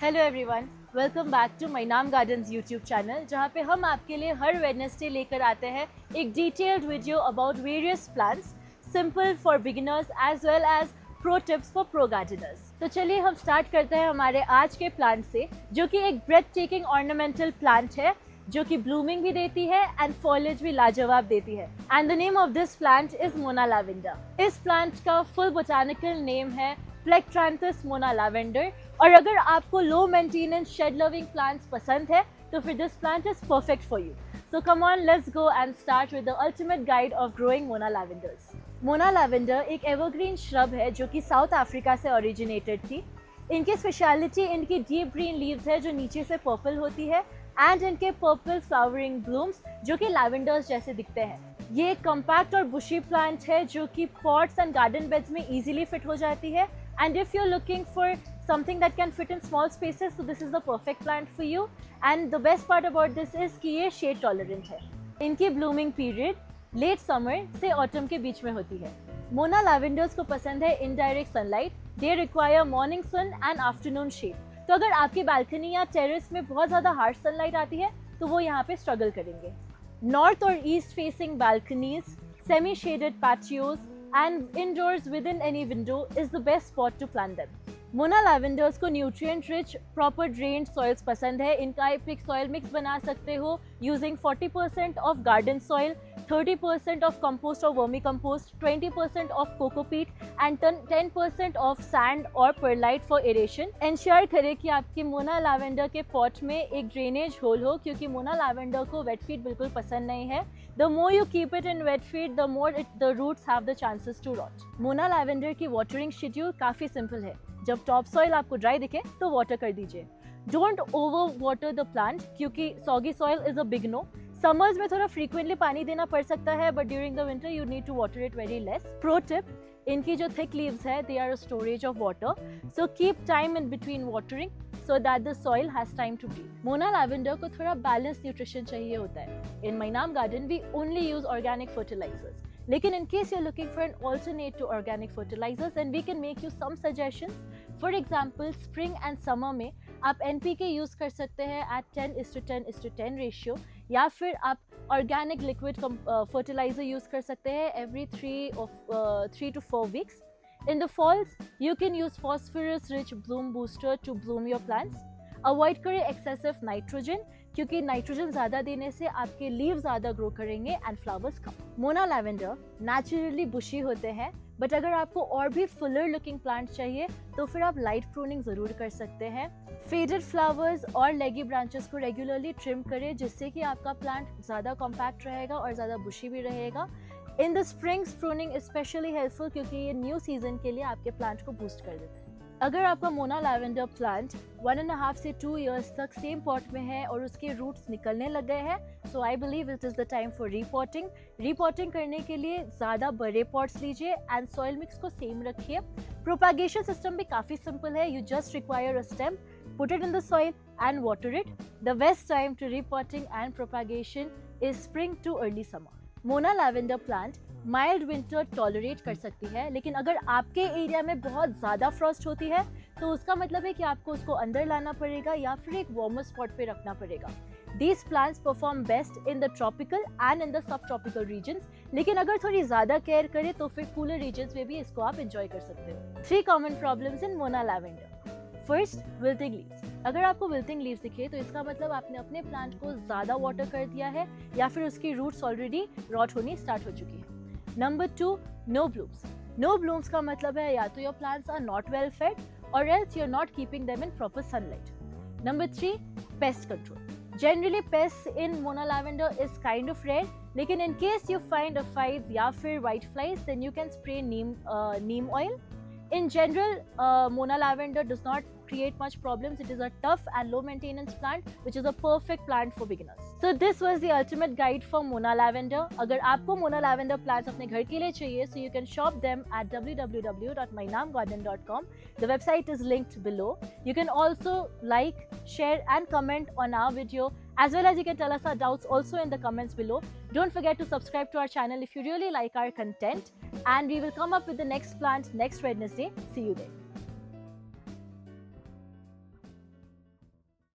Hello everyone, welcome back to my नाम gardens YouTube channel, जहाँ पे हम आपके लिए हर वेडनेसडे लेकर आते हैं एक detailed video about various plants, simple for beginners as well as pro tips for pro gardeners. तो चलिए हम स्टार्ट करते हैं हमारे आज के प्लांट से, जो कि एक ब्रेथ टेकिंग ऑर्नामेंटल प्लांट है जो कि ब्लूमिंग भी देती है एंड फॉलेज भी लाजवाब देती है। And the name of this plant is Mona lavender. इस प्लांट का फुल बोटानिकल नेम है प्लेक्ट्रांथस मोना लैवेंडर। और अगर आपको low maintenance shade loving plants पसंद है तो फिर this plant is perfect for you. So come on, let's go and start with the ultimate guide of growing Mona lavenders. Mona lavender एक evergreen shrub है जो कि साउथ अफ्रीका से originated थी। इनकी स्पेशलिटी इनकी डीप ग्रीन लीव्स है जो नीचे से पर्पल होती है एंड इनके पर्पल फ्लावरिंग ब्लूम्स जो कि लैवेंडर्स जैसे दिखते हैं। ये एक कॉम्पैक्ट और बुशी प्लांट है जो कि पॉट्स एंड गार्डन बेड्स में इजीली फिट हो जाती है। And if you are looking for something that can fit in small spaces, so this is the perfect plant for you. And the best part about this is कि ये shade tolerant है। इनकी blooming period late summer से autumn के बीच में होती है। मोना लैवेंडर्स को पसंद है indirect sunlight, they require morning sun and afternoon shade। तो अगर आपकी balcony या terrace में बहुत ज़्यादा harsh sunlight आती है तो वो यहाँ पे struggle करेंगे। North और east facing balconies, semi shaded patios and indoors within any window is the best spot to plant them। Mona लैवेंडर्स को nutrient rich proper drained soils पसंद है। इनका आप एक सॉइल मिक्स बना सकते हो using 40% of garden soil, 30% of compost और vermicompost, 20% of cocopeat and 10% of sand और परलाइट फॉर एरेशन। इंश्योर करें कि आपके मोना लैवेंडर के पॉट में एक ड्रेनेज होल हो, क्योंकि मोना लैवेंडर को वेट फीड बिल्कुल पसंद नहीं है। The more you keep it in wet feet the more the roots have the chances to rot. Mona lavender की वाटरिंग शेड्यूल काफ़ी सिंपल है। जब टॉप सॉइल आपको ड्राई दिखे तो वाटर कर दीजिए। Don't over water the plant, क्योंकि soggy soil is a big no. Summers में थोड़ा फ्रीक्वेंटली पानी देना पड़ सकता है, but during the winter you need to water it very less. Pro tip, इनकी जो थिक लीव्स है they are a storage of water, so keep time in between watering so that the soil has time to breathe। Mona lavender को थोड़ा balance nutrition चाहिए होता है। In my नाम garden we only use organic fertilizers, लेकिन in case you're looking for an alternate to organic fertilizers, then we can make you some suggestions। For example, spring and summer में आप NPK use कर सकते हैं at 10:10:10 ratio, या फिर आप organic liquid fertiliser use कर सकते हैं every 3 to 4 weeks। In the falls, you can use phosphorus-rich bloom booster to bloom your plants। Avoid करें excessive nitrogen, क्योंकि नाइट्रोजन ज़्यादा देने से आपके लीव ज़्यादा ग्रो करेंगे एंड फ्लावर्स कम। मोना लैवेंडर नेचुरली बुशी होते हैं, बट अगर आपको और भी फुलर लुकिंग प्लांट चाहिए तो फिर आप लाइट प्रूनिंग ज़रूर कर सकते हैं। फेडेड फ्लावर्स और लेगी ब्रांचेस को रेगुलरली ट्रिम करें, जिससे कि आपका प्लांट ज़्यादा कॉम्पैक्ट रहेगा और ज़्यादा बुशी भी रहेगा। In the spring pruning specially helpful, क्योंकि ये न्यू सीजन के लिए आपके प्लांट को बूस्ट कर देता है। अगर आपका मोना लैवेंडर प्लांट 1.5 से 2 इयर्स तक सेम पॉट में है और उसके रूट्स निकलने लग गए हैं, so I believe it is the time for repotting. Repotting करने के लिए ज़्यादा बड़े पॉट्स लीजिए एंड सॉइल मिक्स को सेम रखिए। प्रोपागेशन सिस्टम भी काफ़ी सिंपल है। You just require a stem, put it in the soil and water it। The best time to repotting and propagation is spring to early summer। Mona lavender plant mild winter tolerate कर सकती है, लेकिन अगर आपके area में बहुत ज़्यादा Frost होती है तो उसका मतलब है कि आपको उसको अंदर लाना पड़ेगा या फिर एक वार्मर स्पॉट पे रखना पड़ेगा। These plants perform best in the tropical and in the subtropical regions, लेकिन अगर थोड़ी ज़्यादा केयर करें तो फिर कूलर रीजन्स में भी इसको आप इंजॉय कर सकते हो। 3 common problems in Mona lavender. First, wilting leaves. अगर आपको विल्टिंग लीव्स दिखे तो इसका मतलब आपने अपने प्लांट को ज़्यादा वाटर कर दिया है या फिर उसकी रूट्स ऑलरेडी रॉट होनी स्टार्ट हो चुकी है। Number 2, no blooms. No blooms का मतलब है या तो your plants are not well fed और else you are not keeping them in proper sunlight. Number 3, pest control. Generally pest in Mona Lavender is kind of rare, लेकिन in case you find aphids या फिर white flies, then you can spray neem oil. In general, Mona lavender does not create much problems. It is a tough and low maintenance plant, which is a perfect plant for beginners। So this was the ultimate guide for Mona lavender। अगर आपको Mona lavender plants अपने घर के लिए चाहिए, so you can shop them at www.mynamgarden.com। The website is linked below। You can also like, share and comment on our video, as well as you can tell us our doubts also in the comments below। Don't forget to subscribe to our channel if you really like our content, and we will come up with the next plant next Wednesday। See you there।